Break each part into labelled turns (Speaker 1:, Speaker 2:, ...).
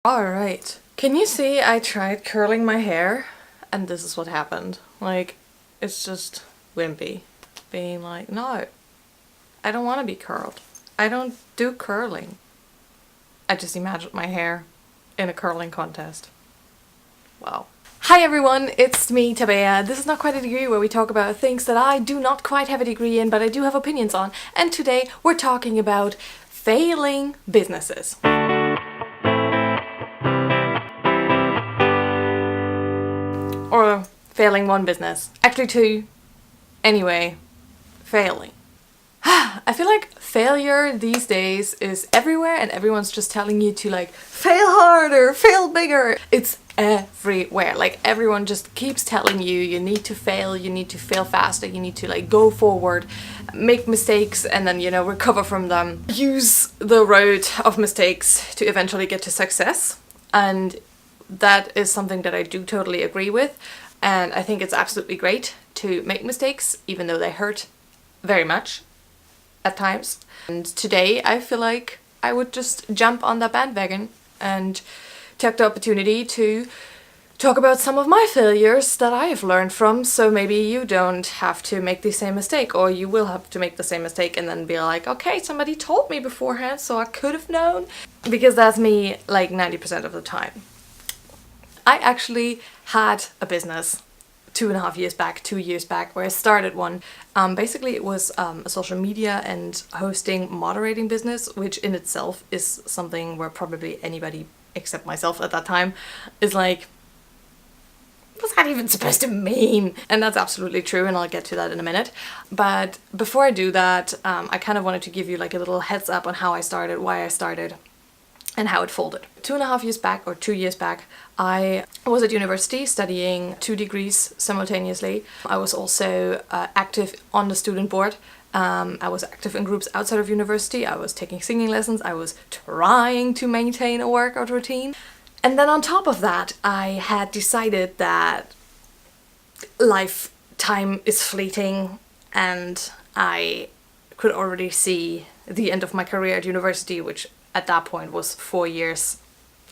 Speaker 1: Alright, can you see I tried curling my hair and this is what happened? Like, it's just wimpy. Being like, no, I don't want to be curled. I don't do curling. I just imagined my hair in a curling contest. Wow. Hi everyone, it's me, Tabea. This is Not Quite a Degree, where we talk about things that I do not quite have a degree in, but I do have opinions on. And today we're talking about failing businesses. Or failing one business. Actually two. Anyway, failing. I feel like failure these days is everywhere and everyone's just telling you to like fail harder, fail bigger. It's everywhere. Like everyone just keeps telling you you need to fail faster, you need to like go forward, make mistakes and then, you know, recover from them. Use the road of mistakes to eventually get to success. And that is something that I do totally agree with. And I think it's absolutely great to make mistakes, even though they hurt very much at times. And today I feel like I would just jump on that bandwagon and take the opportunity to talk about some of my failures that I have learned from, so maybe you don't have to make the same mistake, or you will have to make the same mistake and then be like, okay, somebody told me beforehand so I could have known. Because that's me like 90% of the time. I actually had a business 2 years back, where I started one. Basically it was a social media and hosting moderating business, which in itself is something where probably anybody except myself at that time is like, what's that even supposed to mean? And that's absolutely true, and I'll get to that in a minute. But before I do that, I kind of wanted to give you like a little heads up on how I started, why I started, and how it folded. 2.5 years back, or 2 years back, I was at university studying 2 degrees simultaneously. I was also active on the student board. I was active in groups outside of university. I was taking singing lessons. I was trying to maintain a workout routine. And then on top of that, I had decided that lifetime is fleeting and I could already see the end of my career at university, which at that point was 4 years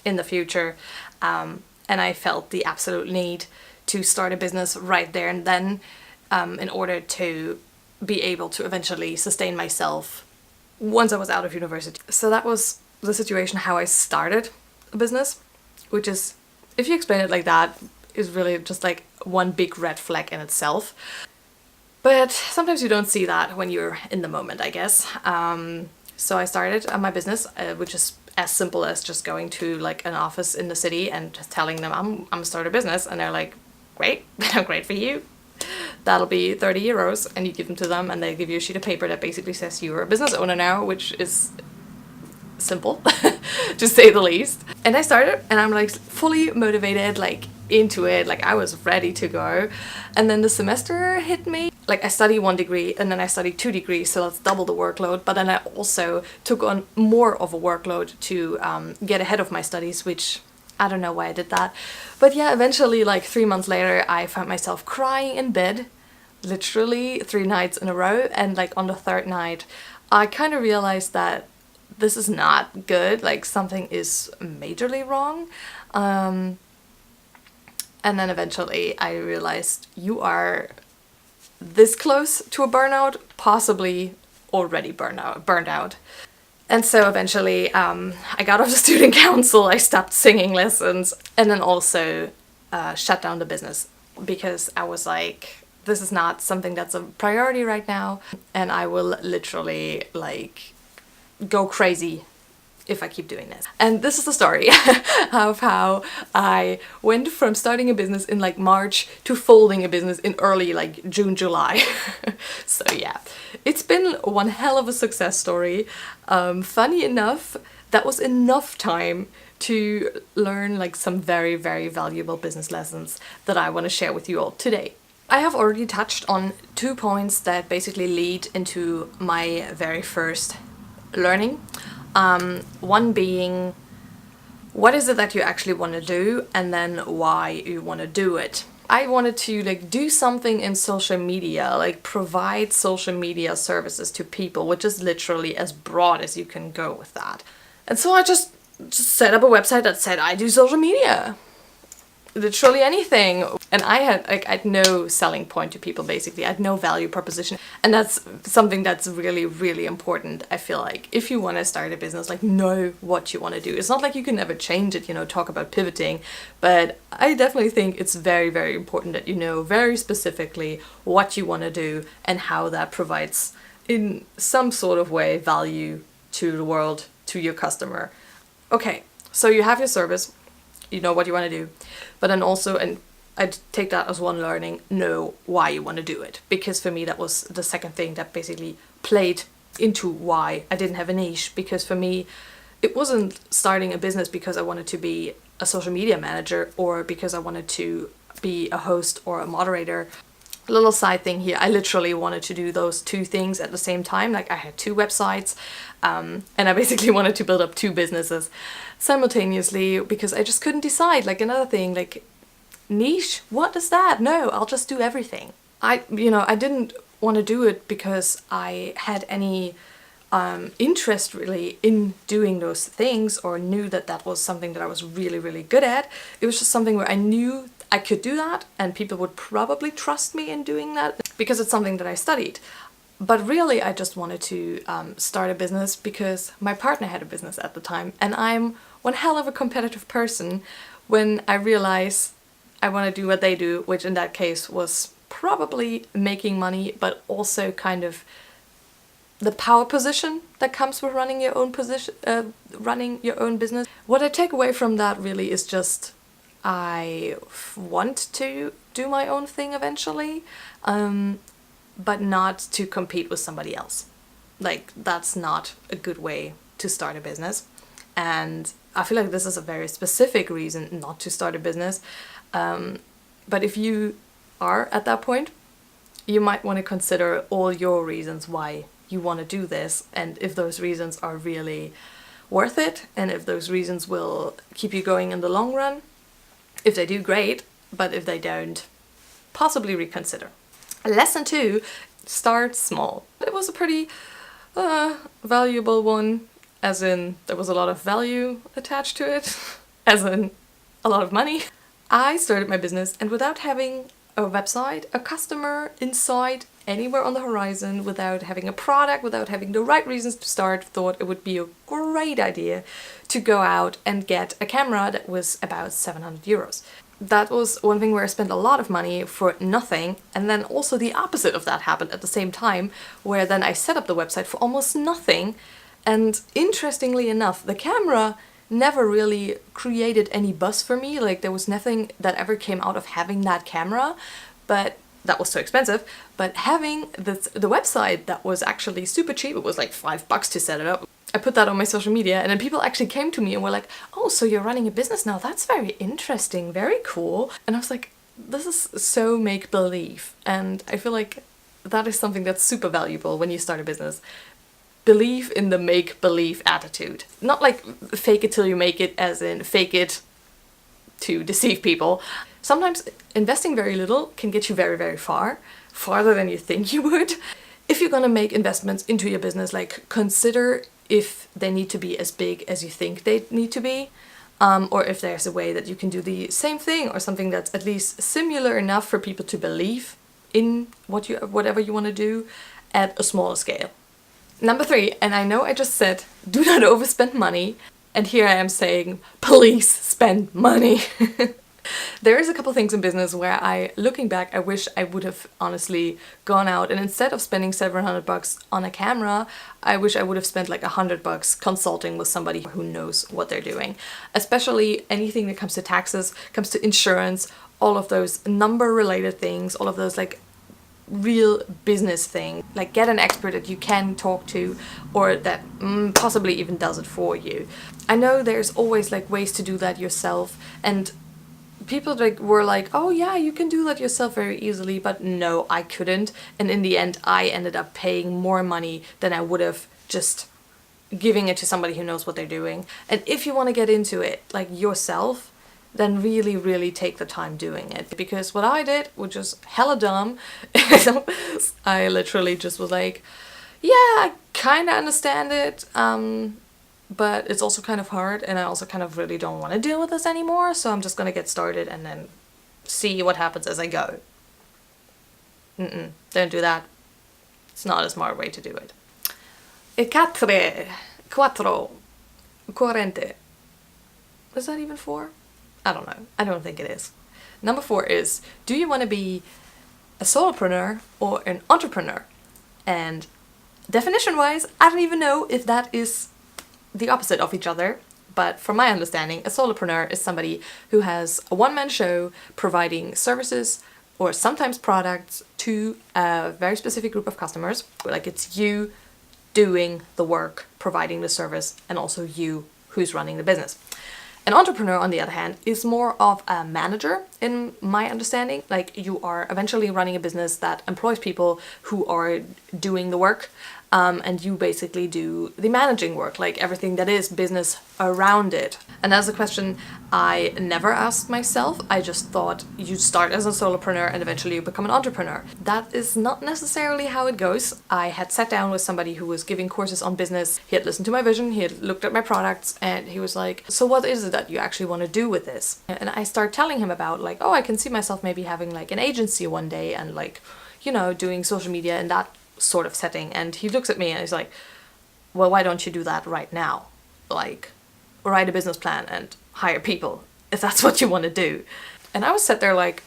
Speaker 1: in the future, and I felt the absolute need to start a business right there and then, in order to be able to eventually sustain myself once I was out of university. So that was the situation how I started a business, which is, if you explain it like that, is really just like one big red flag in itself. But sometimes you don't see that when you're in the moment, I guess. So I started my business, which is as simple as just going to like an office in the city and just telling them I'm starting a business, and they're like, great, great for you. That'll be 30 euros, and you give them to them and they give you a sheet of paper that basically says you're a business owner now, which is simple to say the least. And I started and I'm like fully motivated, like into it, like I was ready to go. And then the semester hit me. Like I study 1 degree and then I study 2 degrees, so that's double the workload. But then I also took on more of a workload to get ahead of my studies, which I don't know why I did that. But yeah, eventually like 3 months later, I found myself crying in bed, literally 3 nights in a row. And like on the 3rd night, I kind of realized that this is not good, like something is majorly wrong. And then eventually I realized you are this close to a burnout, possibly already burned out. And so eventually I got off the student council, I stopped singing lessons, and then also shut down the business because I was like, this is not something that's a priority right now, and I will literally like go crazy if I keep doing this. And this is the story of how I went from starting a business in like March to folding a business in early like June, July. So yeah, it's been one hell of a success story. Funny enough, that was enough time to learn like some very, very valuable business lessons that I want to share with you all today. I have already touched on 2 points that basically lead into my very first learning. One being, what is it that you actually want to do, and then why you want to do it. I wanted to like do something in social media, like provide social media services to people, which is literally as broad as you can go with that. And so I just just set up a website that said I do social media. Literally anything. And I had no selling point to people, basically. I had no value proposition. And that's something that's really, really important, I feel like. If you want to start a business, like, know what you want to do. It's not like you can never change it, you know, talk about pivoting. But I definitely think it's very, very important that you know very specifically what you want to do and how that provides, in some sort of way, value to the world, to your customer. Okay, so you have your service. You know what you want to do, but then also, and I'd take that as one learning, know why you want to do it. Because for me, that was the second thing that basically played into why I didn't have a niche. Because for me, it wasn't starting a business because I wanted to be a social media manager or because I wanted to be a host or a moderator. A little side thing here, I literally wanted to do those two things at the same time. Like, I had two websites, and I basically wanted to build up two businesses simultaneously because I just couldn't decide. Like, another thing, like, niche, what is that? No, I'll just do everything. I didn't want to do it because I had any interest really in doing those things or knew that that was something that I was really, really good at. It was just something where I knew I could do that and people would probably trust me in doing that because it's something that I studied. But really, I just wanted to start a business because my partner had a business at the time, and I'm one hell of a competitive person when I realize I want to do what they do, which in that case was probably making money, but also kind of the power position that comes with running your own business. What I take away from that really is just I want to do my own thing eventually, but not to compete with somebody else. Like, that's not a good way to start a business. And I feel like this is a very specific reason not to start a business. But if you are at that point, you might want to consider all your reasons why you want to do this, and if those reasons are really worth it, and if those reasons will keep you going in the long run. If they do, great, but if they don't, possibly reconsider. Lesson 2, start small. It was a pretty valuable one, as in there was a lot of value attached to it, as in a lot of money. I started my business, and without having a website, a customer in sight, anywhere on the horizon, without having a product, without having the right reasons to start, thought it would be a great idea to go out and get a camera that was about 700 euros. That was one thing where I spent a lot of money for nothing, and then also the opposite of that happened at the same time, where then I set up the website for almost nothing, and interestingly enough, the camera never really created any buzz for me. Like, there was nothing that ever came out of having that camera, but that was so expensive. But having the website that was actually super cheap, it was like $5 to set it up. I put that on my social media, and then people actually came to me and were like, oh, so you're running a business now? That's very interesting, very cool. And I was like, this is so make-believe. And I feel like that is something that's super valuable when you start a business. Believe in the make-believe attitude. Not like fake it till you make it, as in fake it to deceive people. Sometimes investing very little can get you very, very far, farther than you think you would. If you're gonna make investments into your business, like, consider if they need to be as big as you think they need to be, or if there's a way that you can do the same thing or something that's at least similar enough for people to believe in whatever you want to do at a smaller scale. Number 3, and I know I just said do not overspend money, and here I am saying please spend money. There is a couple things in business where looking back, I wish I would have honestly gone out and instead of spending $700 on a camera, I wish I would have spent like $100 consulting with somebody who knows what they're doing. Especially anything that comes to taxes, comes to insurance, all of those number related things, all of those like real business thing. Like, get an expert that you can talk to or that possibly even does it for you. I know there's always like ways to do that yourself, and people were like, oh yeah, you can do that yourself very easily, but no, I couldn't. And in the end, I ended up paying more money than I would have just giving it to somebody who knows what they're doing. And if you want to get into it like yourself, then really, really take the time doing it. Because what I did was just hella dumb. I literally just was like, yeah, I kind of understand it. but it's also kind of hard, and I also kind of really don't want to deal with this anymore, so I'm just gonna get started and then see what happens as I go. Don't do that. It's not a smart way to do it. Quatre, quattro, quarente. Is that even 4? I don't know. I don't think it is. Number 4 is, do you want to be a solopreneur or an entrepreneur? And definition-wise, I don't even know if that is the opposite of each other, but from my understanding, a solopreneur is somebody who has a one-man show providing services or sometimes products to a very specific group of customers. Like, it's you doing the work, providing the service, and also you who's running the business. An entrepreneur, on the other hand, is more of a manager, in my understanding. Like, you are eventually running a business that employs people who are doing the work, and you basically do the managing work, like everything that is business around it. And that's a question I never asked myself. I just thought you start as a solopreneur and eventually you become an entrepreneur. That is not necessarily how it goes. I had sat down with somebody who was giving courses on business. He had listened to my vision, he had looked at my products, and he was like, so what is it that you actually want to do with this? And I started telling him about, like, oh, I can see myself maybe having like an agency one day and, like, you know, doing social media in that sort of setting. And he looks at me and he's like, well, why don't you do that right now? Like, write a business plan and hire people if that's what you want to do. And I was sat there like,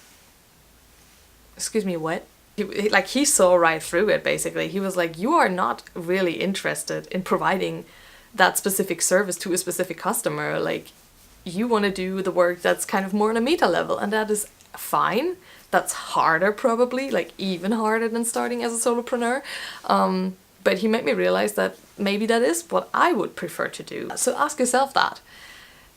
Speaker 1: excuse me, what? He saw right through it, basically. He was like, you are not really interested in providing that specific service to a specific customer. Like, you want to do the work that's kind of more on a meta level, and that is fine. That's harder, probably, like even harder than starting as a solopreneur. But he made me realize that maybe that is what I would prefer to do. So ask yourself that.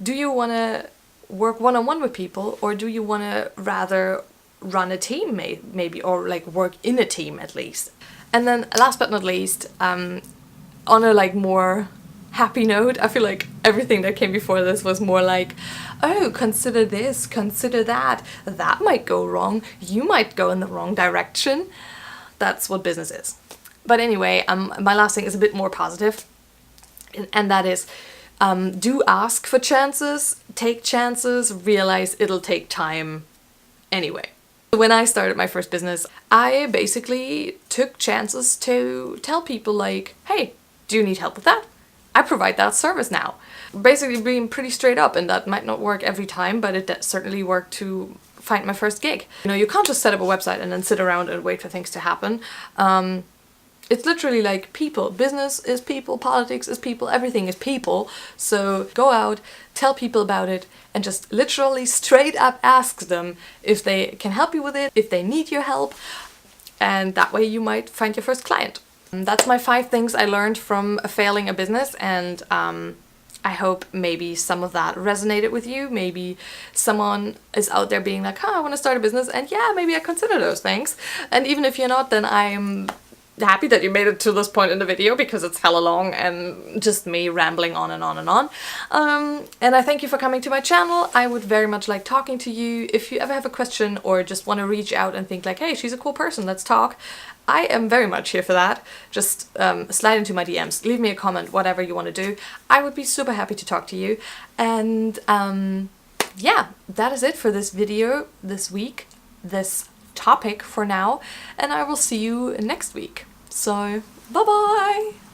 Speaker 1: Do you want to work one-on-one with people, or do you want to rather run a team maybe, or like work in a team at least? And then last but not least, on a like more happy note, I feel like everything that came before this was more like, oh, consider this, consider that, that might go wrong, you might go in the wrong direction. That's what business is. But anyway, my last thing is a bit more positive, and that is, do ask for chances, take chances, realize it'll take time anyway. When I started my first business, I basically took chances to tell people like, hey, do you need help with that? I provide that service now. Basically being pretty straight up, and that might not work every time, but it certainly worked to find my first gig. You know, you can't just set up a website and then sit around and wait for things to happen. It's literally like people. Business is people, politics is people, everything is people. So go out, tell people about it, and just literally straight up ask them if they can help you with it, if they need your help, and that way you might find your first client. That's my 5 things I learned from failing a business, and I hope maybe some of that resonated with you. Maybe someone is out there being like, huh, I want to start a business, and yeah, maybe I consider those things. And even if you're not, then I'm happy that you made it to this point in the video, because it's hella long and just me rambling on and on and on. And I thank you for coming to my channel. I would very much like talking to you. If you ever have a question or just want to reach out and think like, hey, she's a cool person, let's talk, I am very much here for that. Just slide into my DMs, leave me a comment, whatever you want to do. I would be super happy to talk to you. And yeah, that is it for this video this week, this topic for now, and I will see you next week. So, bye bye!